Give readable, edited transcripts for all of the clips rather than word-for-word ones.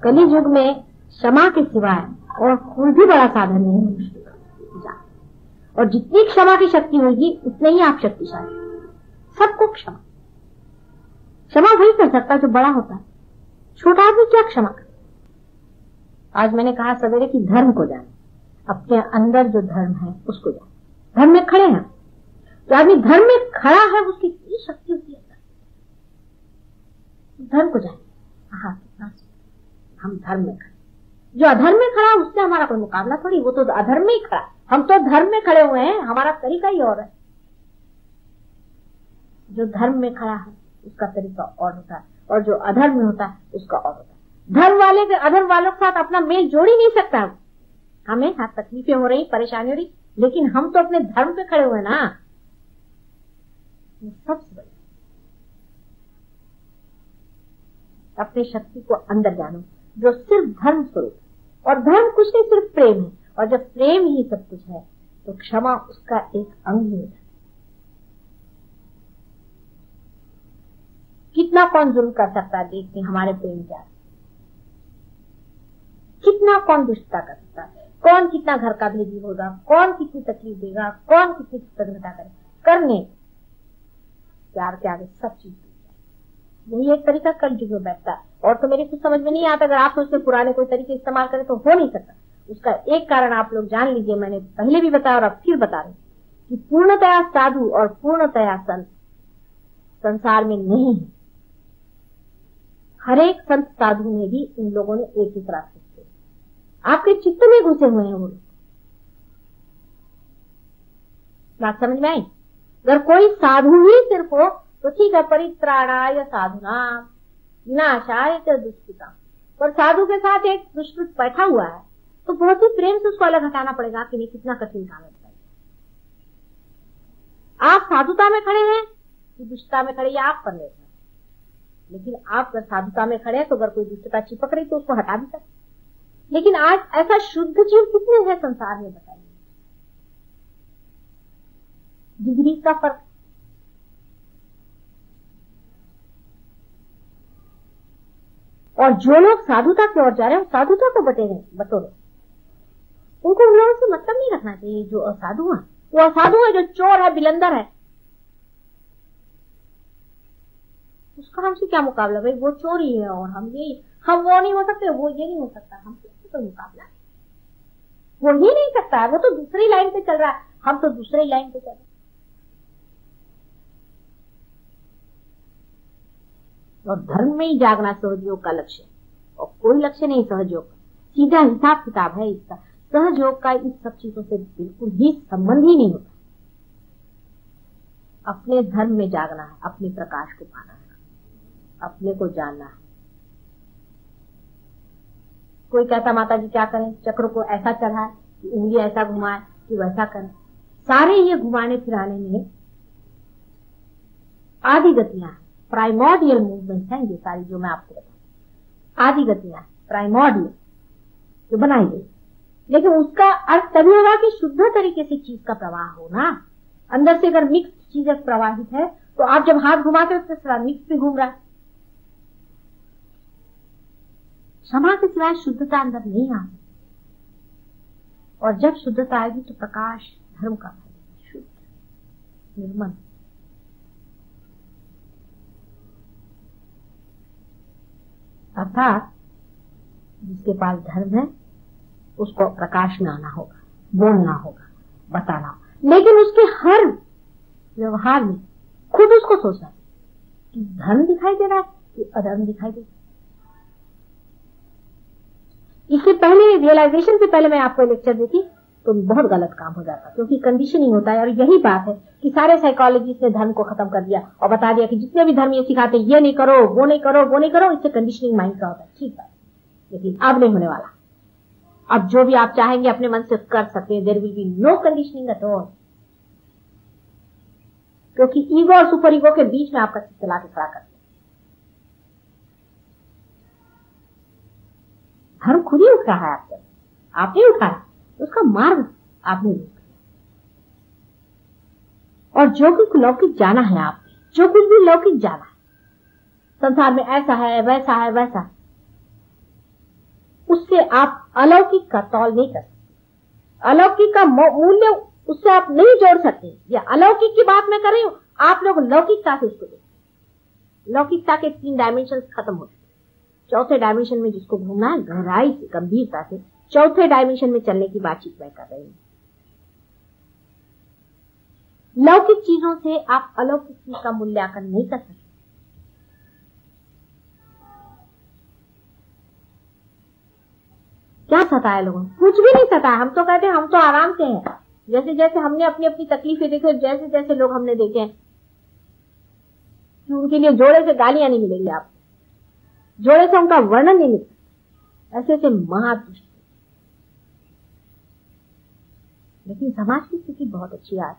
कली युग में क्षमा के सिवाय और कोई भी बड़ा साधन नहीं है मनुष्य का। और जितनी क्षमा की शक्ति होगी उतने ही आप शक्तिशाली। सबको क्षमा, क्षमा वही कर सकता जो बड़ा होता है। छोटा आदमी क्या क्षमा करे। आज मैंने कहा सवेरे कि धर्म को जाने, अपने अंदर जो धर्म है उसको जाने। धर्म में खड़े हैं, जो आदमी धर्म में खड़ा है उसकी इतनी शक्ति होती है। धर्म को जाने, हाँ कितना हम धर्म में खड़े। जो अधर्म में खड़ा उससे हमारा कोई मुकाबला थोड़ी, वो तो अधर्म में ही खड़ा। हम तो धर्म में खड़े हुए हैं, हमारा तरीका ही और है। जो धर्म में खड़ा है उसका तरीका और होता है, और जो अधर्म में होता है उसका और होता है। धर्म वाले के अधर्म वालों के साथ अपना मेल जोड़ ही नहीं सकता। हमें हाँ तकलीफें हो रही, परेशानी हो रही, लेकिन हम तो अपने धर्म पे खड़े हुए ना। सबसे बड़ी अपनी शक्ति को अंदर जानो, जो सिर्फ धर्म स्वरूप, और धर्म कुछ नहीं सिर्फ प्रेम है। और जब प्रेम ही सब कुछ है तो क्षमा उसका एक अंग ही हो जाता है। कितना कौन जुल्म कर सकता है, देखते हमारे प्रेम क्या है। कितना कौन दुष्टता कर सकता है, कौन कितना घर का भेदी होगा, कौन कितनी तकलीफ देगा, कौन कितनी कृतज्ञता करे। करने प्यार के आगे सब चीज, यही एक तरीका कलयुग में बैठता है। और तो मेरे कुछ समझ में नहीं आता, अगर आप उसके पुराने कोई तरीके इस्तेमाल करें तो हो नहीं सकता। उसका एक कारण आप लोग जान लीजिए, मैंने पहले भी बताया और अब फिर बता रही कि पूर्णतया साधु और पूर्णतया संत संसार में नहीं है। हर एक संत साधु में भी इन लोगों ने एक ही तरह से आपके चित्त में घुसे हुए हैं वो लोग। बात समझ में आई? अगर कोई साधु ही सिर्फ हो तो ठीक है, परित्राणाय साधुनाम विनाशाय च दुष्कृताम। पर साधु के साथ एक दुष्कृत बैठा हुआ है तो बहुत ही प्रेम से उसको अलग हटाना पड़ेगा कि नहीं, कितना कठिन काम है। आप साधुता में खड़े हैं कि दुष्टता में खड़े, आप पर निर्भर। लेकिन आप अगर साधुता में खड़े हैं तो अगर कोई दुष्टता चिपक रही तो उसको हटा भी सकते। लेकिन आज ऐसा शुद्ध जीव कितने हैं संसार में, बताइए। डिग्री का फर्क। और जो लोग साधुता की ओर जा रहे हैं साधुता को बटोरे। उनको उन लोगों से मतलब नहीं रखना चाहिए। जो असाधु है वो असाधु है, जो चोर है, बिलंदर है, उसका हमसे क्या मुकाबला। भाई वो चोर ही है और हम वो नहीं हो सकते, वो ये नहीं हो सकता, हमसे कोई मुकाबला। वो ही नहीं सकता है, वो तो दूसरी लाइन पे चल रहा है, हम तो दूसरी लाइन पे चल रहे हैं। और धर्म में ही जागना सहयोग का लक्ष्य, और कोई लक्ष्य नहीं सहयोग का। सीधा हिसाब किताब है इसका। सहयोग का इस सब चीजों से बिल्कुल ही संबंध ही नहीं होता। अपने धर्म में जागना है, अपने प्रकाश को पाना है, अपने को जानना है। कोई कहता माता जी क्या करें, चक्र को ऐसा चढ़ाए कि उंगली ऐसा घुमाए कि वैसा करें। सारे ये घुमाने फिराने में आदि गतियां, प्राइमोडियल मूवमेंट है ये सारी, जो मैं आपको बताऊं। आदि गतियां प्राइमोडियल जो बनाई गई, लेकिन उसका अर्थ तभी होगा कि शुद्ध तरीके से चीज का प्रवाह हो ना। अंदर से अगर मिक्स चीजें प्रवाहित है तो आप जब हाथ घुमाते हो तो मिक्स भी घूम रहा है। क्षमा के सिवाय शुद्धता अंदर नहीं आ सकती। और जब शुद्धता आएगी तो प्रकाश धर्म का शुद्ध निर्मल। अर्थात जिसके पास धर्म है उसको प्रकाश में आना होगा, बोलना होगा, बताना होगा। लेकिन उसके हर व्यवहार में खुद उसको सोचना कि धर्म दिखाई दे रहा है कि अधर्म दिखाई दे रहा है। इससे पहले रियलाइजेशन से पहले मैं आपको लेक्चर देती तो बहुत गलत काम हो जाता, क्योंकि कंडीशनिंग होता है। और यही बात है कि सारे साइकोलॉजिस्ट ने धर्म को खत्म कर दिया और बता दिया कि जितने भी धर्म ये सिखाते ये नहीं करो, वो नहीं करो, वो नहीं करो। इससे कंडीशनिंग माइंड का होता है। ठीक है, लेकिन अब नहीं होने वाला। अब जो भी आप चाहेंगे अपने मन से कर सकते हैं। There will be no conditioning at all, क्योंकि ईगो और सुपर ईगो के बीच में आपका चित्त ला के खड़ा कर दिया। धर्म खुद ही उठ रहा है आपसे, आपने उठाया, उसका मार्ग आपने लिया। और जो कुछ लौकिक जाना है, आपने जो कुछ भी लौकिक जाना है, संसार में ऐसा है, वैसा है, वैसा, उससे आप अलौकिक का तौल नहीं कर सकते। अलौकिक का मूल्य उससे आप नहीं जोड़ सकते। या अलौकिक की बात मैं कर रही हूं, आप लोग लौकिकता से उसको देखते। लौकिकता के 3 डायमेंशन खत्म हो चुके। चौथे डायमेंशन में जिसको घूमना है गहराई से, गंभीरता से चौथे डायमेंशन में चलने की बातचीत मैं कर रही हूं। लौकिक चीजों से आप अलौकिक चीज का मूल्यांकन नहीं कर सकते। क्या सताया लोगों? कुछ भी नहीं सताया। हम तो कहते हैं हम तो आराम से हैं। जैसे जैसे हमने अपनी अपनी तकलीफें देखे, जैसे जैसे लोग हमने देखे हैं कि उनके लिए जोड़े से गालियां नहीं मिलेगी, आपको जोड़े से उनका वर्णन नहीं मिलता, ऐसे ऐसे महादुष्ट। लेकिन समाज की स्थिति बहुत अच्छी आज।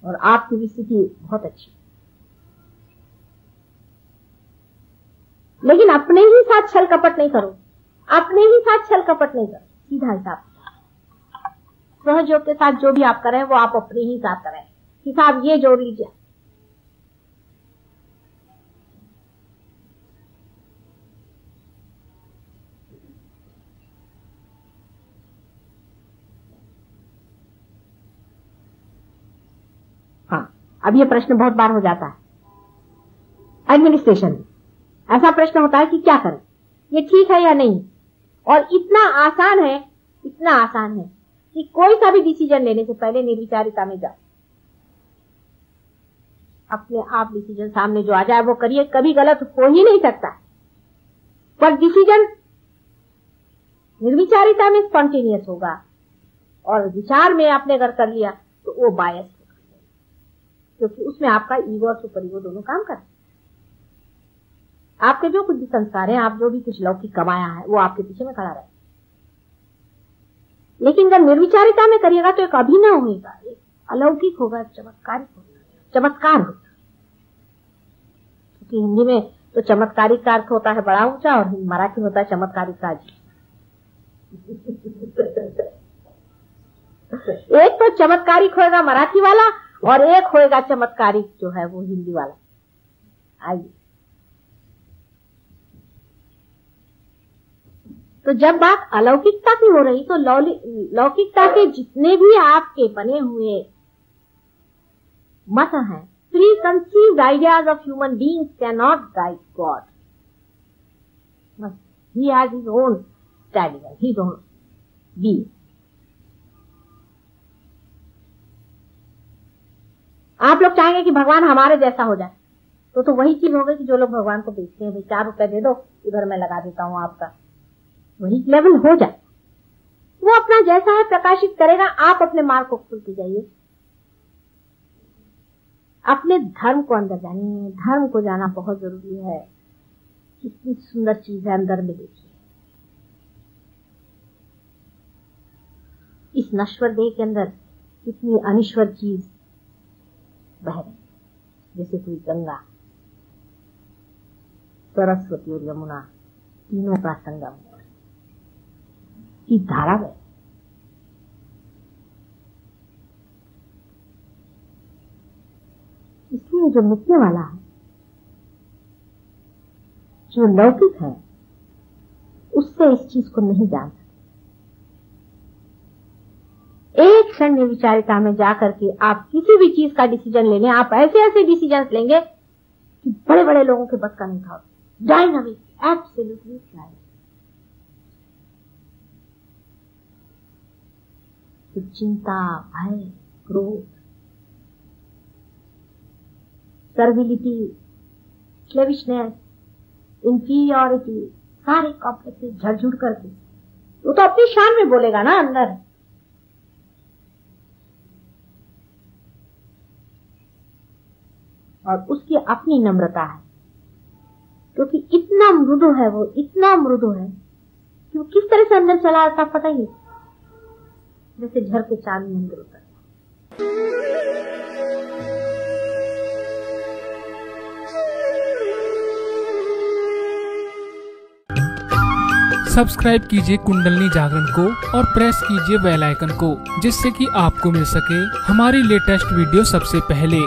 और आपकी भी स्थिति बहुत अच्छी। लेकिन अपने ही साथ छल कपट नहीं करो, अपने ही साथ छल कपट नहीं करो। सीधा हिसाब सहयोग के साथ जो भी आप करें वो आप अपने ही साथ करें। हिसाब ये जोड़ लीजिए, हाँ। अब ये प्रश्न बहुत बार हो जाता है एडमिनिस्ट्रेशन में। ऐसा प्रश्न होता है कि क्या करें, ये ठीक है या नहीं। और इतना आसान है, इतना आसान है कि कोई सा भी डिसीजन लेने से पहले निर्विचारिता में जाओ। अपने आप डिसीजन सामने जो आ जाए वो करिए, कभी गलत हो ही नहीं सकता। पर डिसीजन निर्विचारिता में स्पॉन्टेनियस होगा, और विचार में आपने अगर कर लिया तो वो बायस होगा, क्योंकि उसमें आपका ईगो और सुपर ईगो दोनों काम करते हैं। आपके जो कुछ भी संस्कार है, आप जो भी कुछ लौकिक कमाया है, वो आपके पीछे में खड़ा रहे। लेकिन जब निर्विचारिता में करिएगा तो एक अभिनव होगा, एक अलौकिक होगा, चमत्कारिक होगा, चमत्कार होगा। क्योंकि हिंदी में तो चमत्कारिक का अर्थ होता है बड़ा ऊंचा, और मराठी में होता है चमत्कारिक का अजीब। एक तो चमत्कारिक होएगा मराठी वाला, और एक होएगा चमत्कारिक जो है वो हिंदी वाला। आइए, तो जब बात अलौकिकता की हो रही तो लौकिकता के जितने भी आपके बने हुए मत हैं, pre conceived ideas of human beings can not guide God. He has his own standing, his own being. आप लोग चाहेंगे कि भगवान हमारे जैसा हो जाए, तो वही चीज होगी कि जो लोग भगवान को बेचते हैं, भाई 4 रुपए दे दो, इधर मैं लगा देता हूं आपका, वही लेवल हो जाए। वो अपना जैसा है प्रकाशित करेगा, आप अपने मार्ग को खुलते जाइए। अपने धर्म को अंदर जानिए, धर्म को जाना बहुत जरूरी है। कितनी सुंदर चीज है अंदर में, देखिए इस नश्वर देह के अंदर कितनी अनिश्वर चीज बह रही, जैसे कोई गंगा, सरस्वती और यमुना तीनों का संगम की धारा है। इसलिए जो मिटने वाला है, जो लौकिक है, उससे इस चीज को नहीं जान सकते। एक क्षण निर्विचारिता में जाकर के आप किसी भी चीज का डिसीजन ले लें, आप ऐसे ऐसे डिसीजन लेंगे कि बड़े बड़े लोगों के बस का नहीं था। Dynamic, absolutely dynamic. चिंता, भय, क्रोध, सर्विलिटी, स्लेविशनेस, इंफीरियरिटी, सारे कॉम्प्लेक्सेस झड़झुड़ करके वो तो अपनी शान में बोलेगा ना अंदर। और उसकी अपनी नम्रता है, क्योंकि इतना मृदु है वो, इतना मृदु है कि वो किस तरह से अंदर चला आता पता ही नहीं, जैसे झर के चांद में अंदर उतर। सब्सक्राइब कीजिए कुंडलनी जागरण को और प्रेस कीजिए बेल आइकन को, जिससे कि आपको मिल सके हमारी लेटेस्ट वीडियो सबसे पहले।